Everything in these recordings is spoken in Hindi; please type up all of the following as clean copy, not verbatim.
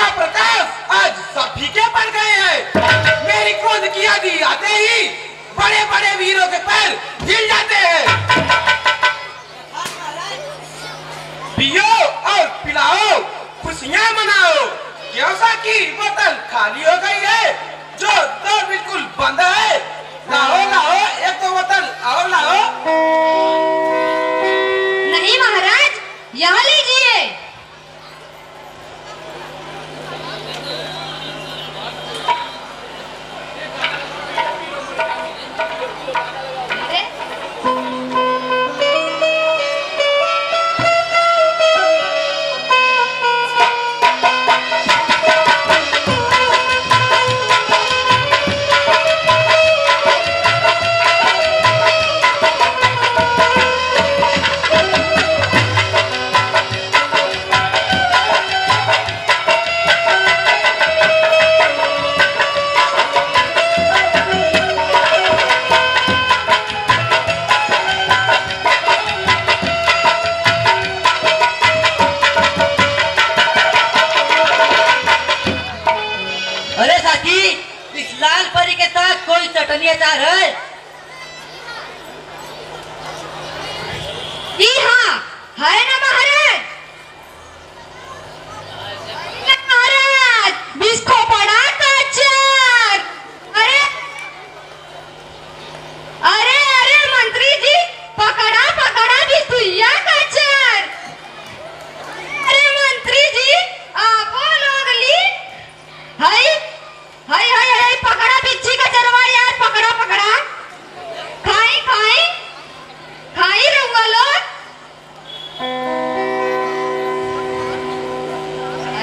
का प्रकाश आज सब फीके पड़ गए हैं। मेरी क्रोध की आदि आते ही बड़े बड़े वीरों के पैर हिल जाते हैं। पियो और पिलाओ, खुशियां मनाओ। क्योंसा की बोतल खाली हो गई है, जो तो बिल्कुल बंद है। लाओ लाओ एक दो बोतल और लाओ। नहीं महाराज, यहाँ लीजिए। अचार है? हाँ है ना महाराज। महाराज बिस्को पड़ा का अचार। अरे अरे अरे मंत्री जी, पकड़ा पकड़ा बिस्कुया का अचार। अरे मंत्री जी आप लोग ली हाय हाय हाय हाय, पकड़ा बिच्छी का चरवा यार, पकड़ा पकड़ा। खाई खाई खाई रहूंगा लोग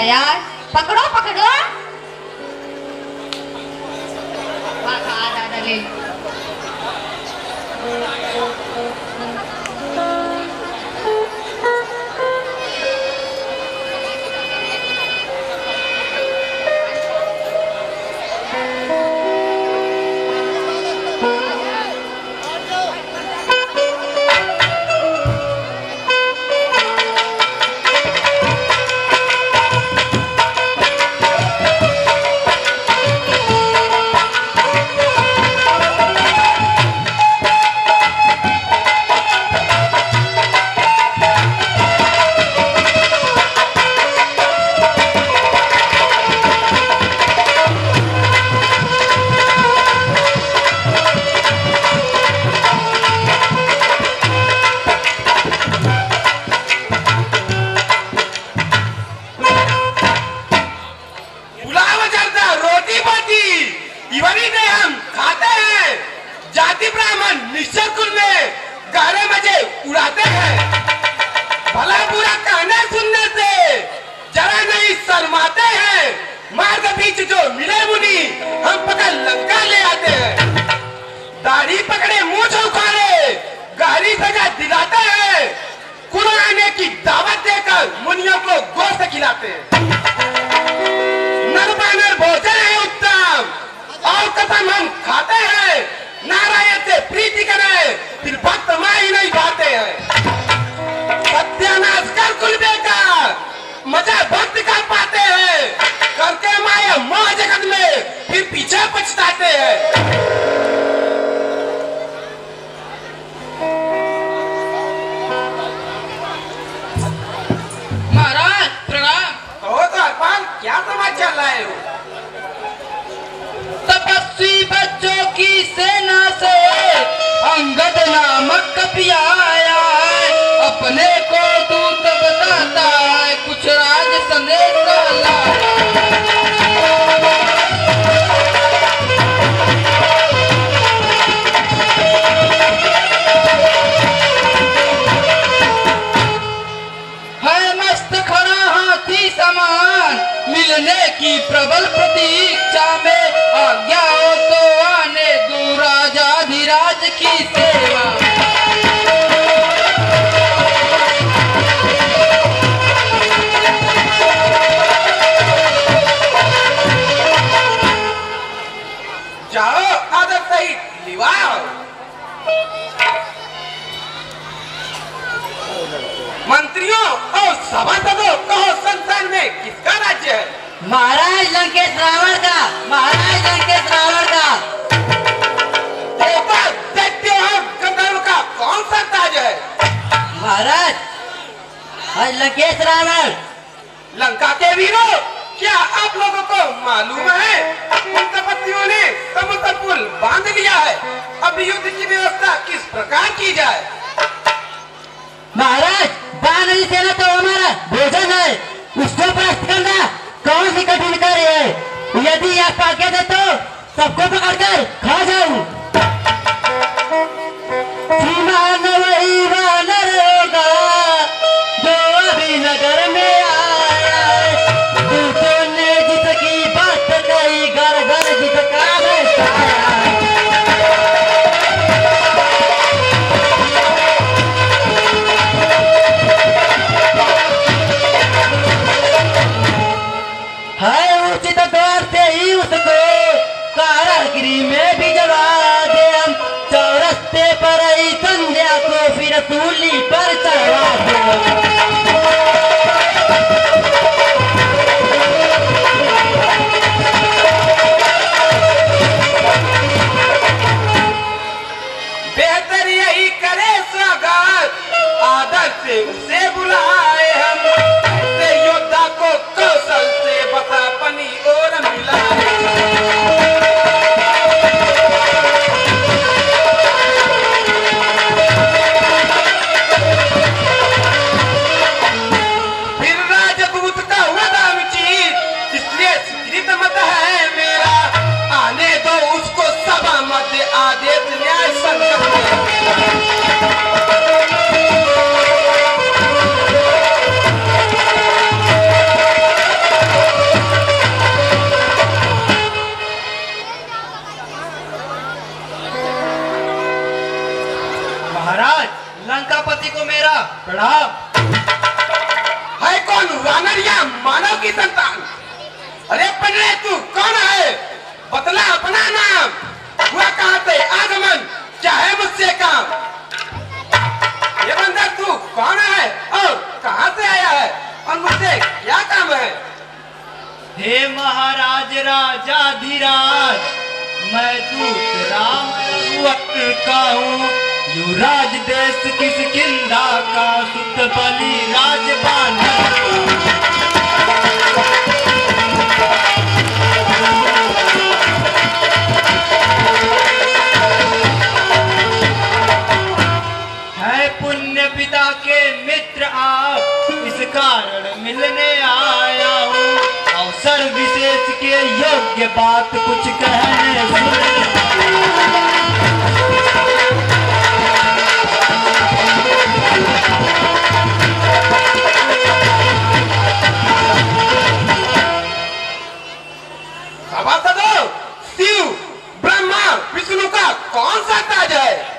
यार, पकड़ो पकड़ो। दादा ले की प्रबल प्रतीक्षा में आज्ञा हो तो आने दो राजाधिराज की सेवा। जाओ आदर सहित लिवाओ। मंत्रियों और सभासदों कहो, संस्थान में किसका राज्य है? महाराज लंकेश रावण का, महाराज लंकेश रावण का। देवता दैत्य और गंधर्व का कौन सा ताज है? महाराज आज लंकेश रावण। लंका के वीरों, क्या आप लोगों को मालूम है उन कपटियों ने समुद्र पुल बांध लिया है। अब युद्ध की व्यवस्था किस प्रकार की जाए? महाराज वानरी सेना तो हमारा भोजन है, उसको परास्त करना कौन सी कठिन कार्य है। यदि आप आज्ञा दे तो सबको पकड़कर खा जाऊं। श्रीमान वही वानर होगा जो अभी नगर में आया है। दूतों ने जिसकी बात कही, घर घर जिसका बैठाया। है उचित द्वार से ही उसको कारागिरी में भी जला दे हम। चौरस्ते पर ही संध्या को फिर सूली पर चढ़ा दे। बेहतर यही करे स्वागत, आदर से उसे बुलाए हम। ऐसे योद्धा को कौशल से बता पनी और मिलाए। फिर राजदूत का वदा उचित, इसलिए स्वीकृत मत है मेरा। आने दो उसको सभा मध्य, आदेश न्याय संगत। महाराज लंकापति को मेरा प्रणाम। है कौन वानर या मानव की संतान? अरे पनरे तू कौन है? बतला अपना नाम। हुआ कहाँ से आगमन, क्या है मुझसे काम? ये बंदर तू कौन है और कहाँ से आया है और मुझसे क्या काम है? हे महाराज राजाधिराज, मैं दूत राम रघुवंश का हूँ। युवराज देश किष्किंधा का, सुत बलि राजपाल। है पुण्य पिता के मित्र आप, इस कारण मिलने आया हूँ। अवसर विशेष के योग्य बात कुछ कहने सुन। सभासदों, शिव ब्रह्मा विष्णु का कौन सा ताज है?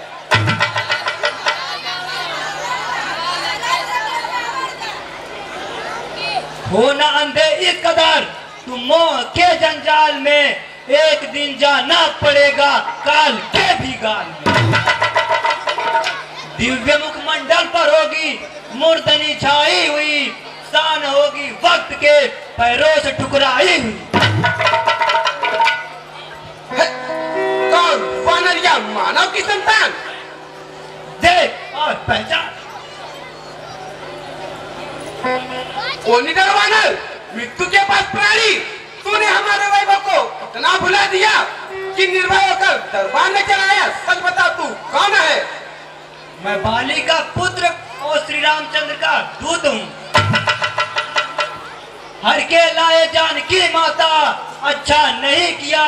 हो न अंधे इस कदर, तुम मोह के जंजाल में एक दिन जाना पड़ेगा काल के भी गाल में। दिव्य मुखमंडल पर होगी मूर्धनी छाई हुई, शान होगी वक्त के पैरों से ठुकराई हुई। कौन वानर या मानव की संतान? देख और पहचान। ओ निडर वानर, मृत्यु के पास प्राणी, तूने हमारे वैभव को इतना भुला दिया कि निर्भय होकर दरबार में चलाया। सच बता तू कौन है? मैं बाली का पुत्र और श्री रामचंद्र का दूत हूँ। हर के लाए जानकी माता, अच्छा नहीं किया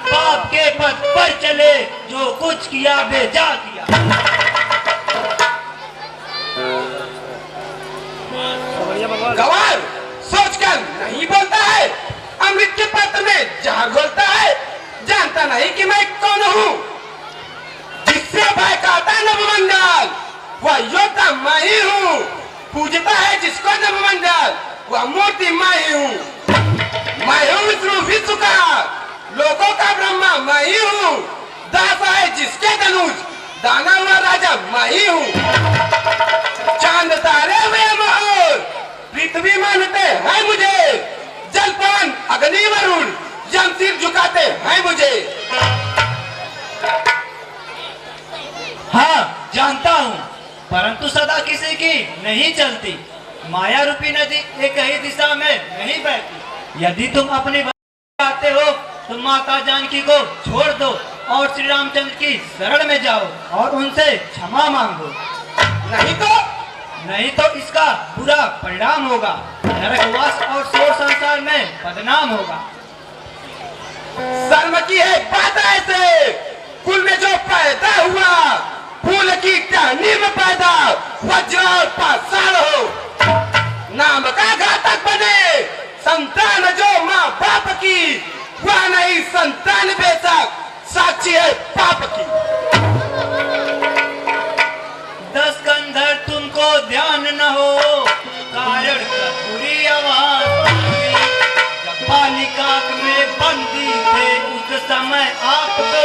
बाप के पद पर चले, जो कुछ किया बेजा किया। गवार सोचकर नहीं बोलता है, अमृत के पात्र में जहर घोलता है। जानता नहीं कि मैं कौन हूँ? जिससे भय खाता नवमंडल, वह योद्धा मैं ही हूँ। पूजता है जिसको नवमंडल, वह मूर्ति मैं ही हूँ। मैं हूँ विष्णु विश्व का, लोगों का ब्रह्मा मैं ही हूँ। दास है जिसके धनुष, दाना हुआ राजा मैं ही हूँ। चांद तारे हुए मोहर, पृथ्वी मानते हैं मुझे। जलपान अग्नि वरुण जमशीर झुकाते हैं मुझे। हाँ जानता हूँ, परंतु सदा किसी की नहीं चलती। माया रूपी नदी एक ही दिशा में नहीं बहती। यदि तुम अपनी भक्ति आते हो तो माता जानकी को छोड़ दो और श्री रामचंद्र की शरण में जाओ और उनसे क्षमा मांगो। नहीं तो इसका बुरा परिणाम होगा। नरकवास और शोर संसार में बदनाम होगा। शर्म की है बात ऐसे, कुल में जो पैदा हुआ फूल की टहनी में पैदा वज्र और पाषाण हो, नाम का घातक बने। संतान जो माँ बाप की, वह नहीं संतान बेशक साक्षी है पाप की। 10 कंधर तुमको ध्यान न हो, कारण बुरी आवाज जब बालिका में बंदी थे उस समय आपको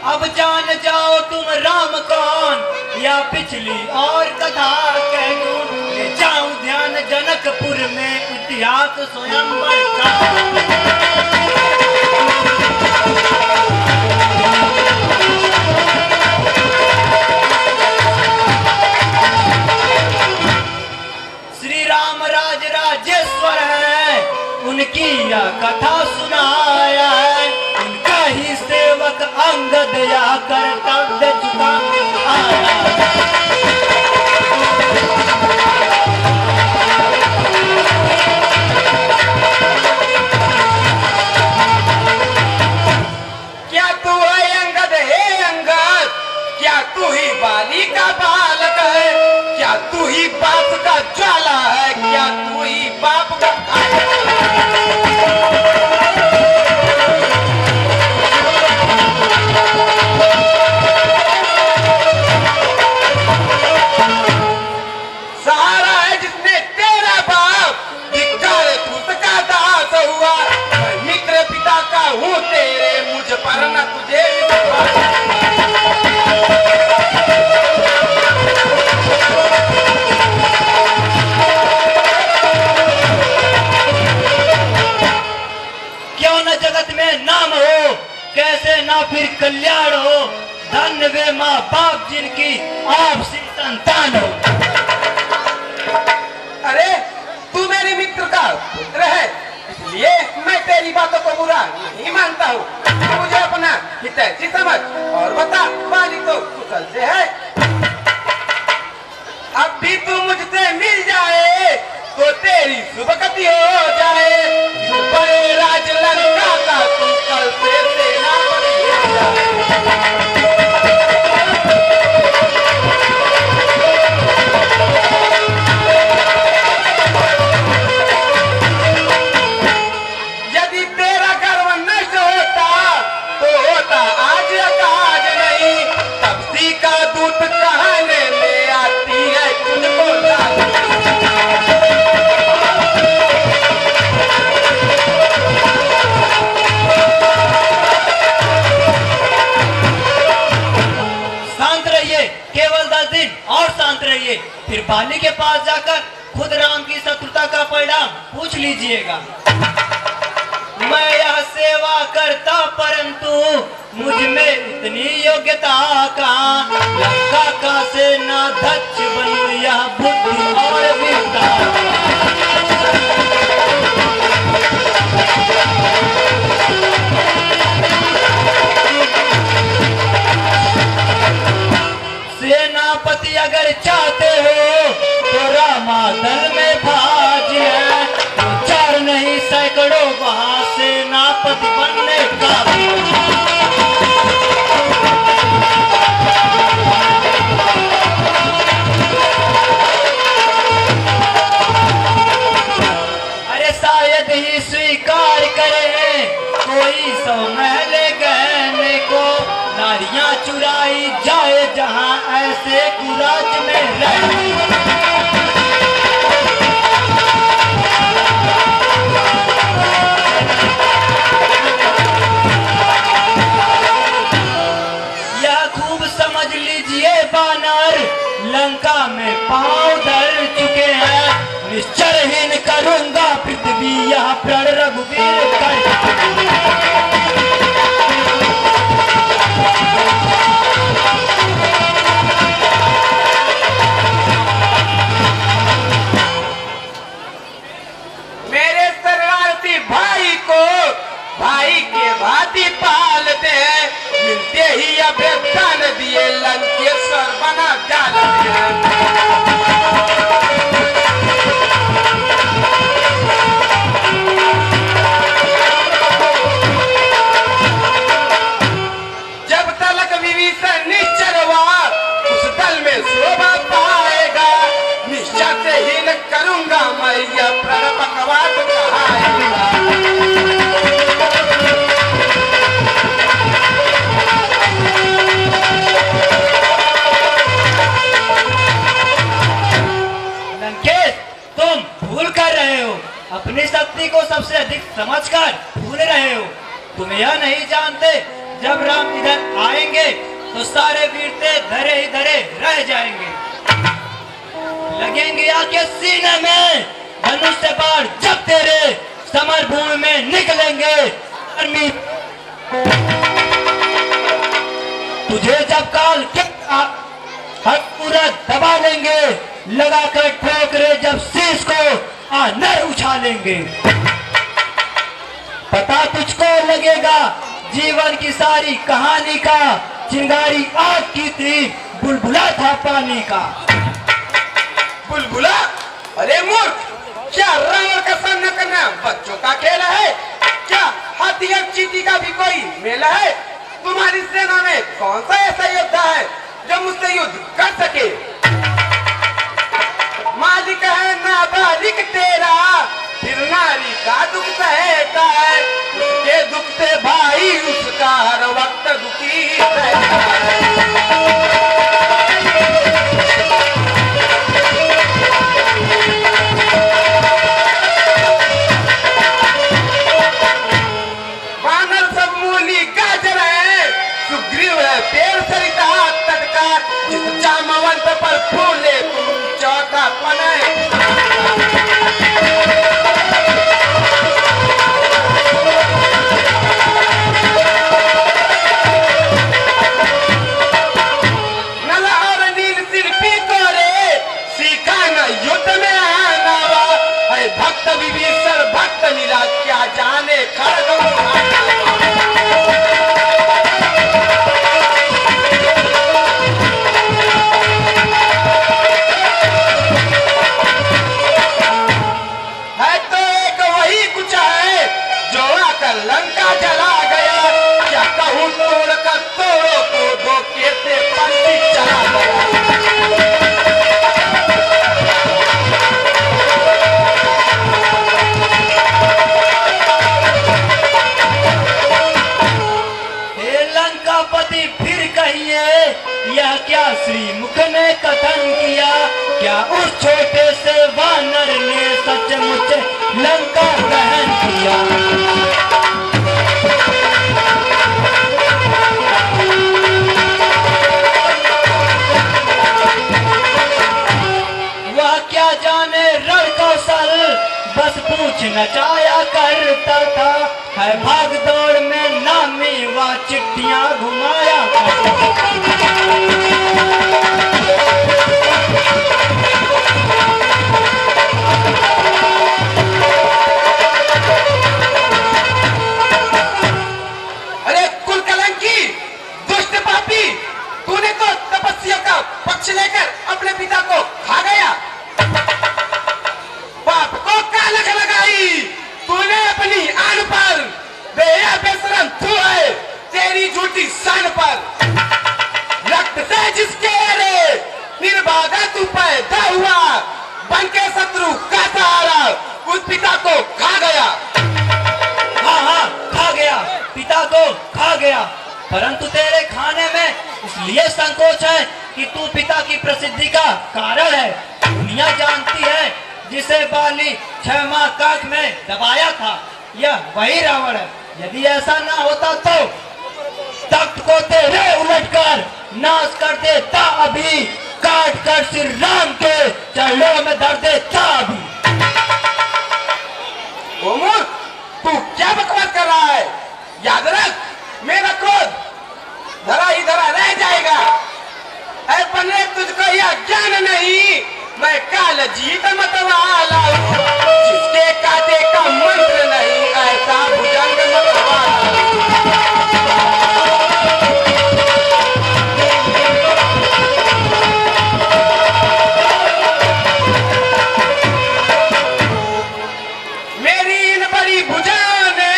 अब जान जाओ तुम राम कौन, या पिछली और कथा कह दूं। ले जाऊं ध्यान जनकपुर में इतिहास स्वयंवर का। श्री राम राजेश्वर है, उनकी यह कथा सुनाया है। उनका ही सेवक अंगद या कर्तव्य चुका आया। क्या तू है अंगद हे अंगद, क्या तू ही बाली का बालक है, क्या तू ही बाप का ज्वाला है, क्या तू ही बाप का सहारा है जिसने तेरा बाप धिक्कार पुत्र का दास हुआ। मैं मित्र पिता का हूँ तेरे, मुझ पर न तुझे क्यों न जगत में नाम हो, कैसे ना फिर कल्याण हो। धन्य वे माँ बाप जिनकी आपसी संतान हो। अरे तू मेरे मित्र का पुत्र है, इसलिए मैं तेरी बातों को बुरा नहीं मानता हूँ। मुझे अपना हितैषी समझ और बता बाली तो कुशल से है। अब भी तू मुझसे मिल जाए तो तेरी शुभ गति हो जाए। बड़े राज लंका का तू कल से सेनापति हो जाए। यदि तेरा गर्व नष्ट होता तो होता आज काज नहीं। तपसी का दूत कहने में आती है तुझको लाज। शांत रहिए, केवल 10 दिन और शांत रहिए। फिर बाली के पास जाकर खुद राम की शत्रुता का परिणाम पूछ लीजिएगा। मैं यह सेवा करता परंतु मुझ में इतनी योग्यता कहाँ। लंका का सेनाध्यक्ष बनूं यह बुद्धि और वीरता। सेनापति अगर चाहते हो तो रामादल में भाज है। 4 नहीं सैकड़ों वहां सेनापति बनने का भी। अरे शायद ही स्वीकार करे कोई 100 महल गहने को। नारियां चुराई जाए जहां ऐसे कुराज में रह। लंका में पांव धर चुके हैं। निश्चरहीन करूंगा पृथ्वी यह प्रण रघुवीर कर। मेरे शरणार्थी भाई को भाई के भांति पालते हैं, मिलते ही अभ्यर्थन दिए लंकेश्वर बना डालते हैं। जब तलक विभीषण निश्चर हुआ उस दल में शोभा पाएगा, निश्चय से ही न करूंगा मैं यह प्रण पकवान कहाएगा। लंकेश, तुम भूल कर रहे हो, अपनी शक्ति को सबसे अधिक समझकर भूल रहे हो। तुम यह नहीं जानते जब राम इधर आएंगे तो सारे वीरते धरे ही धरे रह जाएंगे। लगेंगे आके सीने में धनुष से बाण जब तेरे समर भूमि में निकलेंगे। तुझे जब काल के हक पूरा दबा लेंगे, लगाकर ठोकरे जब शीश को आनर उछालेंगे। पता तुझको लगेगा जीवन की सारी कहानी का, चिंगारी आग की थी बुलबुला था पानी का। बुलबुला? अरे मूर्ख, क्या रावण का सामना करना बच्चों का खेल है? क्या हाथी और चींटी का भी कोई मेला है? तुम्हारी सेना में कौन सा ऐसा योद्धा है जो मुझसे युद्ध कर सके? मालिक है नाबालिग तेरा, फिर नारी का दुख सहता है, उसके दुख से भाई उसका हर वक्त दुखी रहता है। वानर सब मूली गाजर है, सुग्रीव है पेड़ सरिता तट का, जिस जामवंत पर फूले तुम चौथा पन है। नल और नील शिल्पी को रे सीखा न युद्ध में आना वा, है भक्त विभीषण भक्त मिला क्या जाने खड़ग उठाना। है तो एक वही कुछ है जो आकर लंका जला गया, क्या कहूँ तोड़ कर तोड़ो को धोखे से पंछी चला गया। हे लंकापति फिर कहिए, यह क्या श्रीमुख ने कथन किया? क्या उस छोटे से वानर ने सचमुच लंका दहन किया? वह क्या जाने रण कौशल, बस पूछ नचाया करता था, है भाग दौड़ में नामी वह चिट्ठियां घुमाया करता था। अरे कुल कलंकी, दुष्ट पापी, तूने तो तपस्या का पक्ष लेकर अपने पिता को खा गया। बाप को कालख लगाई तूने अपनी आन पर, बेशरम तू है तेरी झूठी सान पर। रक्त से जिसके रे निर्भागा तू पैदा हुआ, बन के शत्रु का सहारा उस पिता को खा गया। हाँ, खा गया, पिता को खा गया, परंतु तेरे खाने में इसलिए संकोच है कि तू पिता की प्रसिद्धि का कारण है। दुनिया जानती है जिसे बाली 6 माह काख में दबाया था, यह वही रावण है। यदि ऐसा ना होता तो तख्त को तेरे उलटकर नाश कर देता अभी, काट कर श्री राम के चरणों में दर्द चाबी। उमर, तू क्या बकवास कर रहा है? याद रख, मेरा क्रोध धरा ही धरा रह जाएगा। ऐ बने, तुझको यह ज्ञान नहीं, मैं काल जीत मतवाला हूँ, जिसके काटे का मंत्र नहीं, ऐसा भुजंग मतवाला। मेरी इन बड़ी भुजाओं ने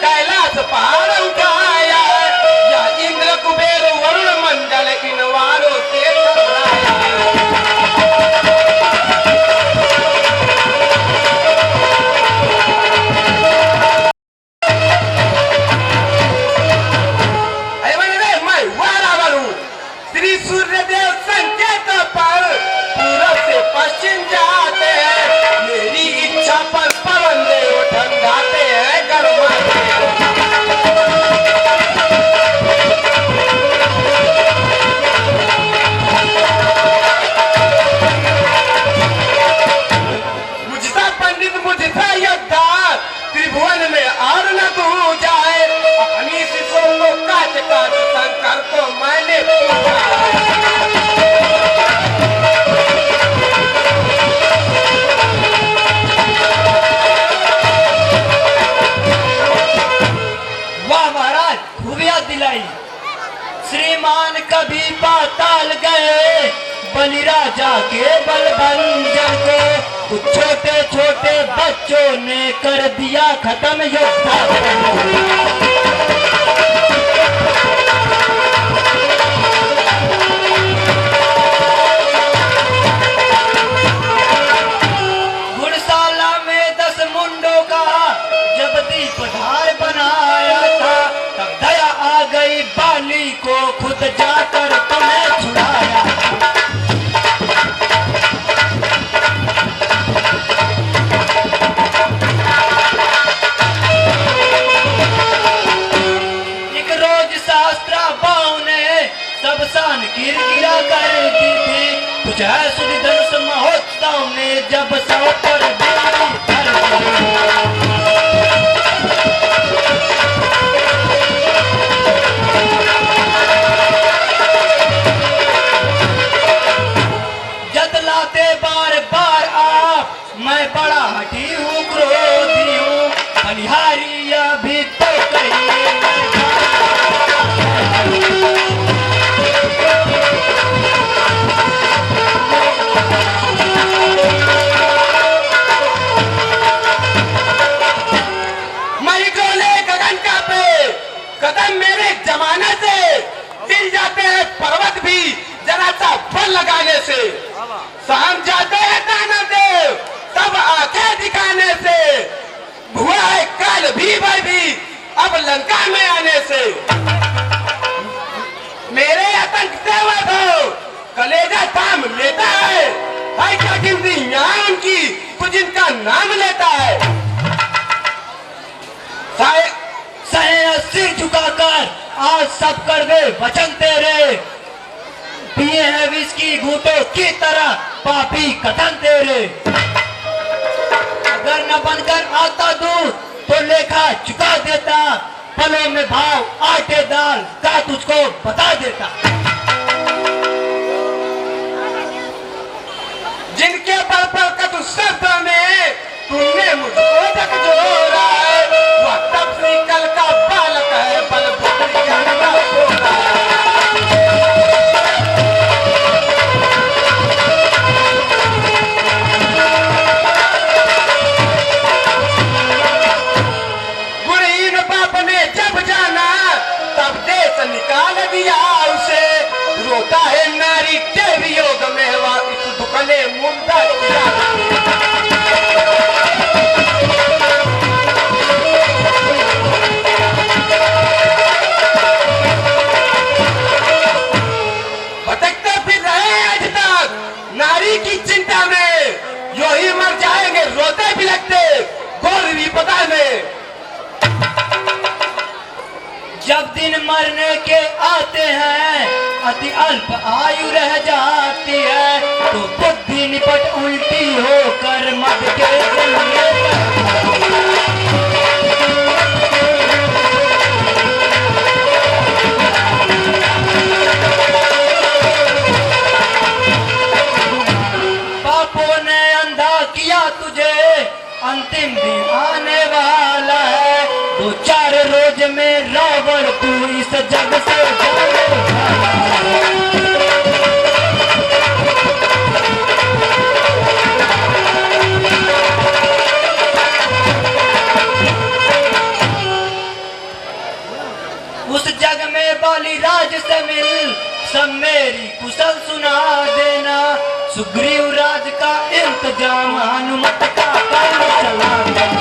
कैलाश पहाड़ उठाया, या इंद्र कुबेर वरुण मंडल इन वारों से टकराया। श्री सूर्यदेव संकेत पर पूरब से पश्चिम जाते हैं, मेरी इच्छा पर पवन देव ठंडाते हैं, गरमाते हैं। मुझसा पंडित मुझसा योद्धा त्रिभुवन में और न तू जाए, अपनी शिशुओं को काट काट शंकर को मैंने पूछा। वाह महाराज, खूबियां दिलाई। श्रीमान कभी पाताल गए, बलि राजा के बलभंजन को कुछ छोटे छोटे बच्चों ने कर दिया खत्म योद्धा। घुड़शाला में 10 मुंडों का जब दीपधार बनाया था, तब दया आ गई बाली को खुद जाकर तुम्हें छुड़ाया। एक रोज शास्त्राबाओं ने सब शान किरकिरा कर दी थी, कुछ है सुधि धनुष महोत्सव में जब सब पर देवी कर दी। जतलाते बार बार आप, मैं बड़ा हठी हूँ, क्रोधी हूँ, बलिहारी अभी तो कहिए। मैं डोले गगन का पे, कदम मेरे जमाने से हिल जाते हैं पर्वत भी जरा सा बल लगाने से, शाम जाते हैं दानव देव तब आंखें दिखाने से, हुआ है काल भी भाई भी अब लंका में आने से। मेरे आतंक से वो कलेजा थाम लेता है क्या गिनती यहाँ उनकी, कुछ इनका नाम लेता है। सिर झुकाकर आज सब कड़वे वचन तेरे, पिए हैं विस्की घूंटों की तरह पापी कथन तेरे। अगर न बनकर आता दूर तो लेखा चुका देता, पलों में भाव आटे दाल का तुझको बता देता। जिनके बल पर कटु शब्द में तुमने मुझको झकझोरा है, वह तब से कल का बालक है, बल बुद्धि ज्ञान का पोता है। गुणहीन बाप ने जब जाना तब देश निकाल दिया उसे, रोता है नारी के वियोग में, वह इस दुख ने मुंडा किया। भटकते फिर रहे आज तक नारी की चिंता में, यो ही मर जाएंगे रोते बिलखते गोर विपदा में। जब दिन मरने के आते हैं, अति अल्प आयु रह जाती है, पर मत के जलिए पापों ने अंधा किया तुझे, अंतिम दिन आने वाला है। 2-4 रोज में रावण तू इस जग से जाने वाला है। उस जग में बाली राज से मिल सब मेरी कुशल सुना देना। सुग्रीव राज का इंतजाम हनुमत का काम चला देना।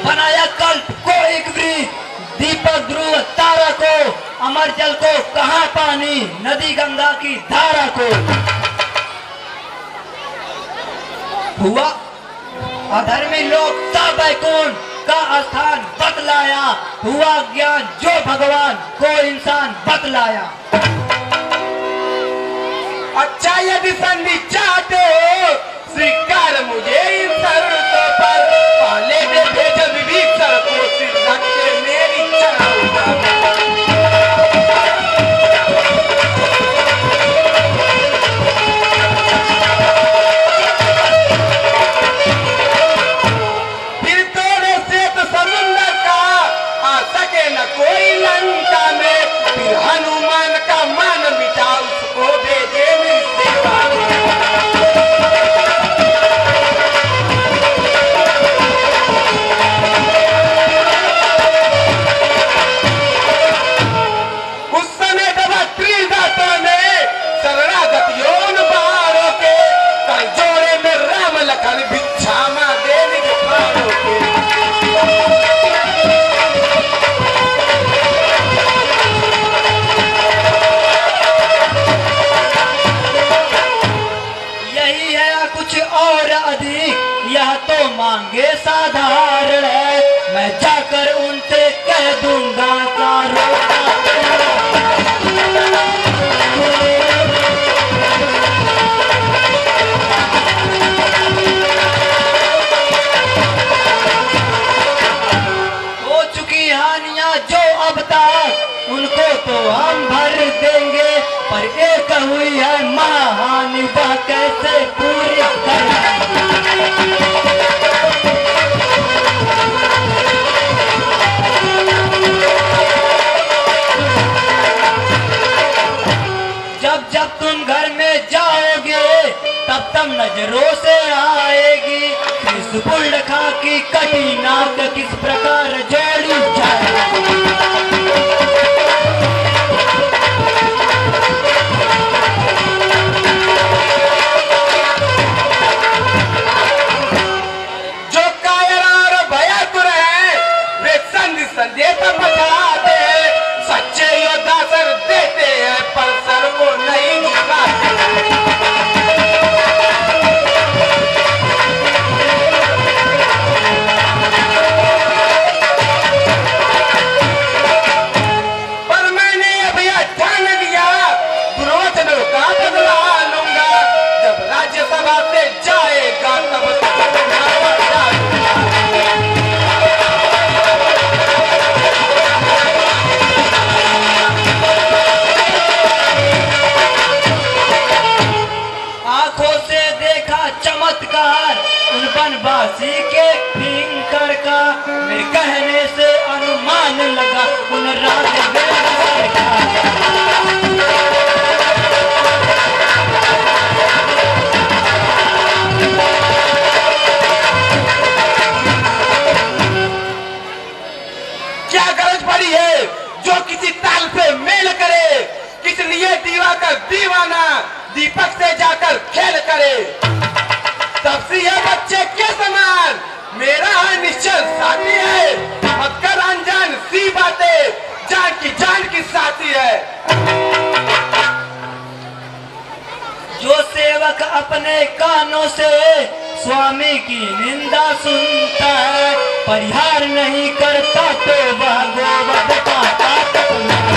बनाया कल्प को एक वृत्त, दीपक ध्रुव तारा को, अमर जल को कहाँ पानी, नदी गंगा की धारा को। हुआ अधर्मी लोग सब बैकुंठ का स्थान बतलाया। हुआ ज्ञान जो भगवान को इंसान बतलाया। अच्छा यदि संधि चाहते हो स्वीकार मुझे इन शर्तों पर। पहले दे भेज विभीषण को सिर रख के मेरी चरणों पर। फिर तोड़े श्वेत समुद्र का आ सके न कोई लंका में। फिर हनुमान का मन मिटा उसको भेजे मेरी सेवा में। उस समय दबा त्रिदातों ने शरणागत योन बारों के कर जोड़े में राम लखन भिक्षा मां देवी के प्राणों के। यही है या कुछ और अधिक, यह तो मांगे साधारण है। मैं जाकर उनसे कह दूंगा कारों का। हो चुकी हानियां जो अब तक उनको तो हम भर देंगे, पर एक हुई है महाहानि वह कैसे पूरी करेंगे। जब जब तुम घर में जाओगे तब तब नजरों से आएगी इस बुल्डखा की कटी नाक किस प्रकार जोड़ी जाएगी। जो कायर और भयातुर है वे संदेश बचाते हैं। सच्चे योद्धा सर देते हैं पर सर को नहीं झुकाते। पर मैंने अब यह ठान लिया दुर्वचनों का बदला लूंगा। जब राज्यसभा से जाएगा तब तक मैं जाऊंगा। आंखों से देखा चमत्कार उन बनवासी के फिंकर का। मेरे कहने से अनुमान लगा उन राजवेद का। क्या गरज पड़ी है जो किसी ताल पे मेल करे। किस लिए दीवाकर दीवाना दीपक से जाकर खेल करे। तब से यह बच्चे के समान मेरा निश्चल साथी है। मत कर अनजान सी बातें, जान की साथी है। जो सेवक अपने कानों से स्वामी की निंदा सुनता है परिहार नहीं करता तो वह गोवध का ताकत नहीं।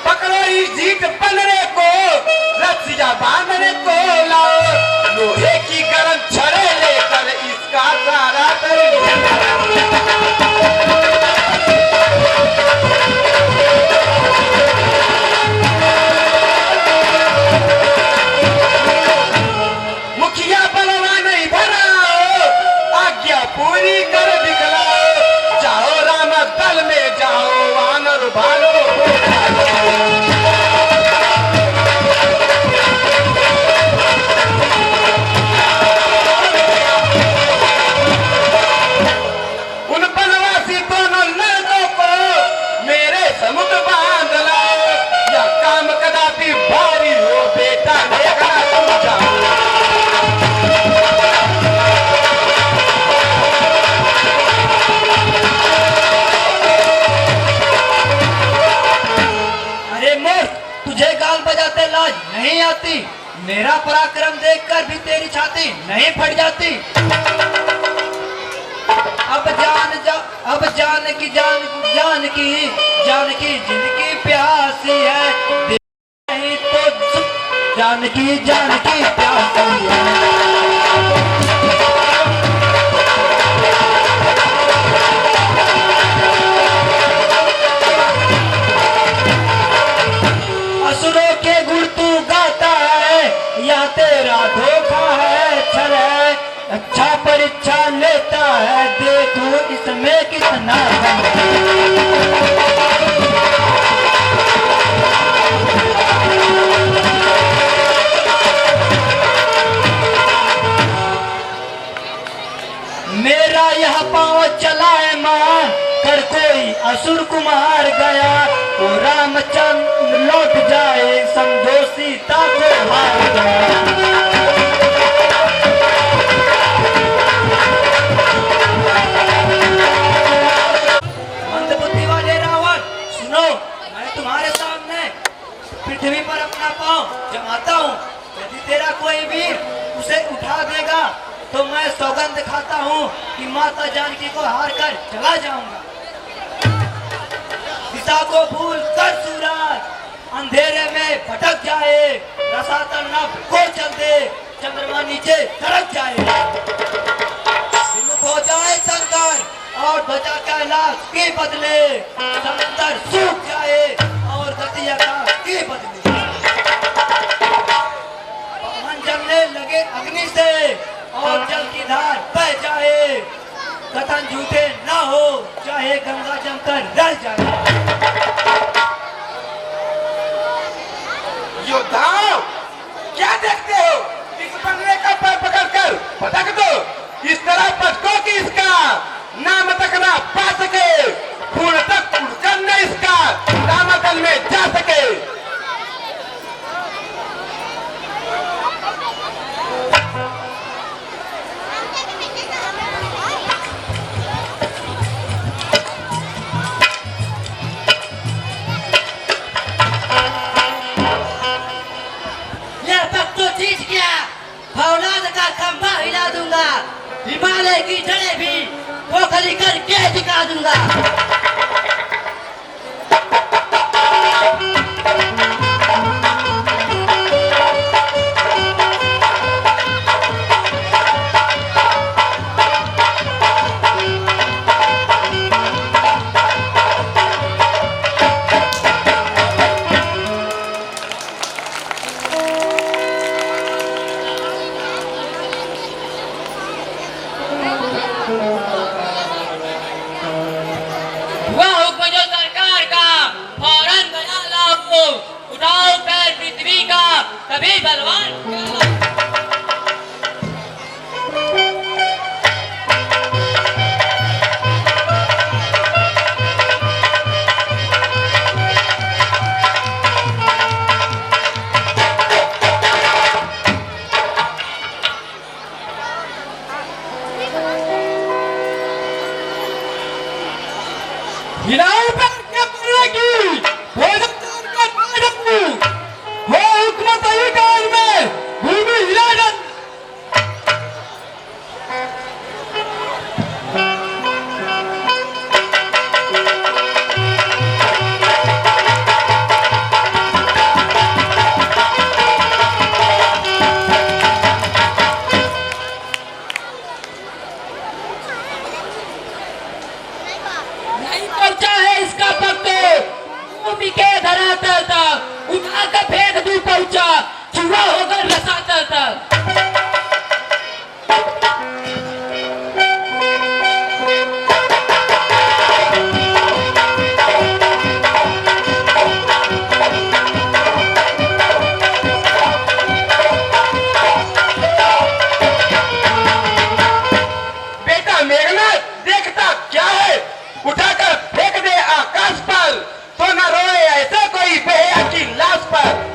पकड़ो इस जीत बनने को, रस्सियां बांधने को लाओ, लोहे की गर्म छड़े लेकर इसका सारा मुखिया बलवान इधर आओ, आज्ञा पूरी कर दिखलाओ, जाओ राम दल में जाओ, वानर भालो उन बनवासी दोनों लड़कों को मेरे समुख बांध लाओ, या काम कदापि भारी हो बेटा देखना तुम जाओ। अरे मूर्ख, तुझे गाल बजाते लाज नहीं आती? मेरा पराक्रम देखकर भी तेरी छाती नहीं फट जाती? अब जान की जिंदगी प्यासी है, नहीं तो जान की प्यासी है। असुरों के गुण तू गाता है, या तेरा धोखा है, छल है, अच्छा परीक्षा लेता है, देखो इसमें कितना दम है। मेरा यह पांव चला है मां, कर कोई असुर कुमार गया, तो रामचंद्र लौट जाए, समझो सीता को हार गया। मंदबुद्धि वाले रावण, सुनो, मैं तुम्हारे सामने पृथ्वी पर अपना पांव जमाता हूँ। यदि तेरा कोई वीर उसे उठा देगा तो मैं सौगंध खाता हूँ कि माता जानकी को हार कर चला जाऊंगा। दिशा को भूल कर सूरज अंधेरे में भटक जाए, रसातल नभ को चल दे, चंद्रमा नीचे धड़क जाए। विमुख हो जाए शंकर और ध्वजा कैलाश के बदले, समुद्र सूख जाए और गति आकाश के बदले। पवन जलने लगे अग्नि से और जल की धार बह जाए, कथन झूठे ना हो, चाहे गंगा जमकर रह जाए। योद्धाओं, क्या देखते हो? इस बंगले का पैर पकड़कर पटक दो, इस तरह पटको कि इसका नाम तक ना पा सके, पूर्ण तक उड़कर न इसका दामकल में जा सके। हिमालय की जड़ें भी खोखली करके दिखा दूंगा। कभी बलवान हिलाओ पैर क्या करने की? कराता था, उठा कर फेंक दूं पहुंचा, चूहा होकर रसाता था। बेटा मेघनाथ, देखता क्या है, उठाकर फेंक दे आकाश पर, तो न रोए ऐसा कोई बेहया की लाश पर।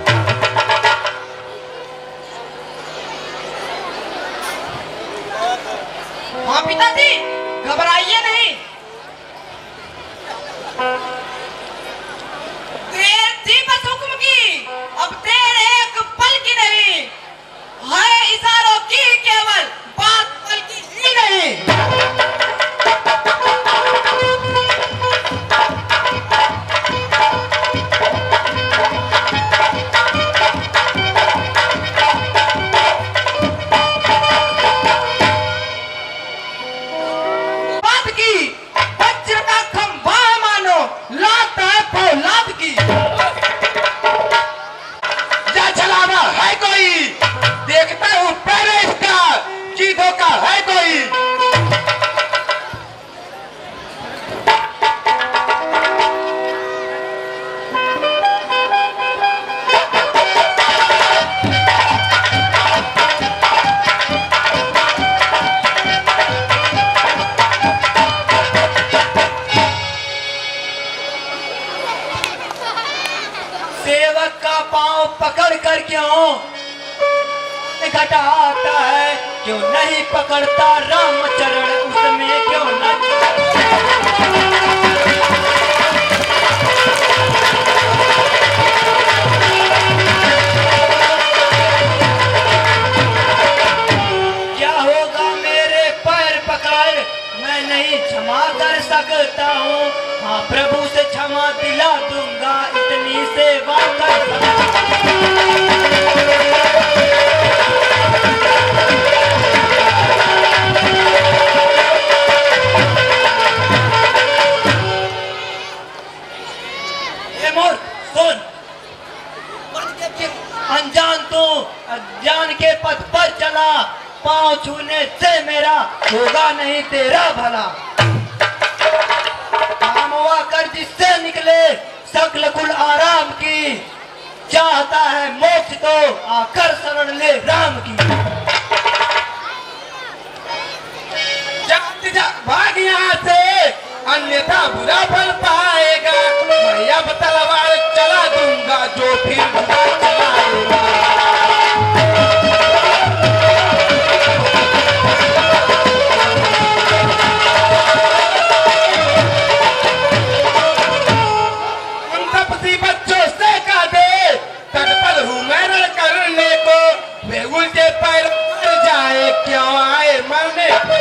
हाँ पिताजी, घबराइए नहीं। देर थी बस हुक्म की, अब देर एक पल की नहीं है, इशारों की केवल बात पल की ही नहीं। बात की वज्र का खंभा मानो, लात है फौलाद की। जा चलावा है कोई, देखता हूँ पहले इसका चीजों का है कोई। सेवक का पांव पकड़ कर क्यों घटाता है, क्यों नहीं पकड़ता रामचरण उसमें क्यों न। क्या होगा मेरे पैर पकड़, मैं नहीं क्षमा कर सकता हूँ, हाँ प्रभु से क्षमा दिला दूंगा, इतनी सेवा कर। ए मोर सुन, अनजान तो अज्ञान के पथ पर चला, पांव छूने से मेरा होगा नहीं तेरा भला। काम हुआ कर जिससे निकले सकल कुल आराम की, चाहता है मोक्ष तो आकर शरण ले राम की। जा भाग यहाँ से, अन्यथा बुरा फल पाएगा। मैं अब तलवार चला दूंगा जो फिर बुरा चलाएगा। उन तपसी बच्चों से कह दे, तत्पर हूँ मैं रण करने को, वे उल्टे पैर मर जाए क्यों आए मरने को।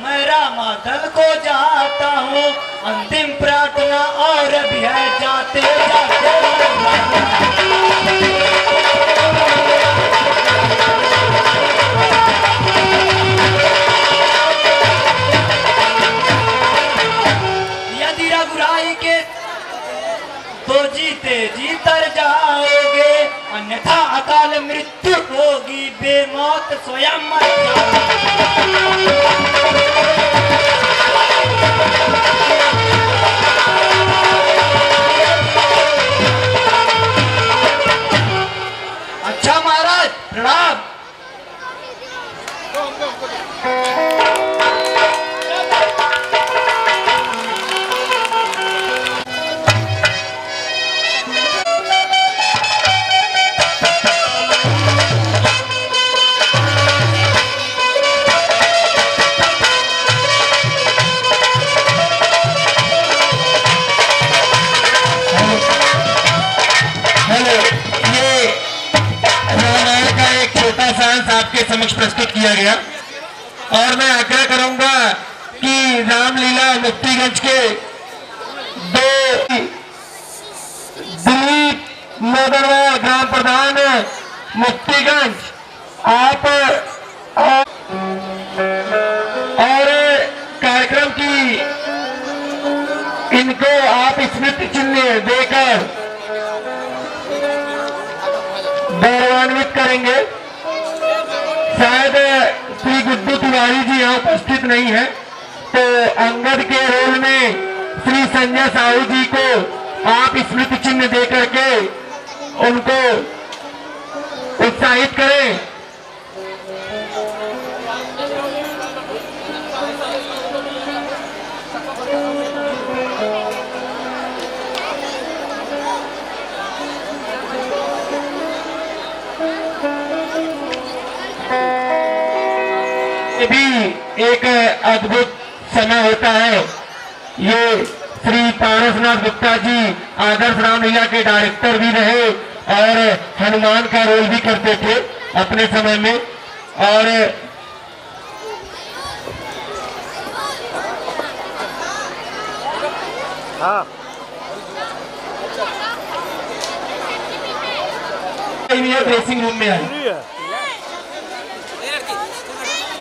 मैं रामाधल को जाता हूँ, अंतिम प्रार्थना और भी है, जाते जाते यदि रघुराई के तो जीते जी तर जाओगे, अन्यथा अकाल मृत्यु होगी, बेमौत स्वयं मर जाओगे। अच्छा महाराज प्रणाम। आपके समक्ष प्रस्तुत किया गया और मैं आग्रह करूंगा कि रामलीला मुक्तिगंज के दो दिलीप मदरवा ग्राम प्रधान मुफ्तीगंज आप और कार्यक्रम की इनको आप स्मृति चिन्ह देकर गौरवान्वित करेंगे। शायद श्री गुड्डू तिवारी जी यहाँ उपस्थित नहीं है, तो अंगद के रोल में श्री संजय साहू जी को आप स्मृति चिन्ह दे करके उनको उत्साहित करें। ये भी एक अद्भुत समय होता है। ये श्री पारसनाथ गुप्ता जी आदर्श रामलीला के डायरेक्टर भी रहे और हनुमान का रोल भी करते थे अपने समय में। और ड्रेसिंग रूम में आई।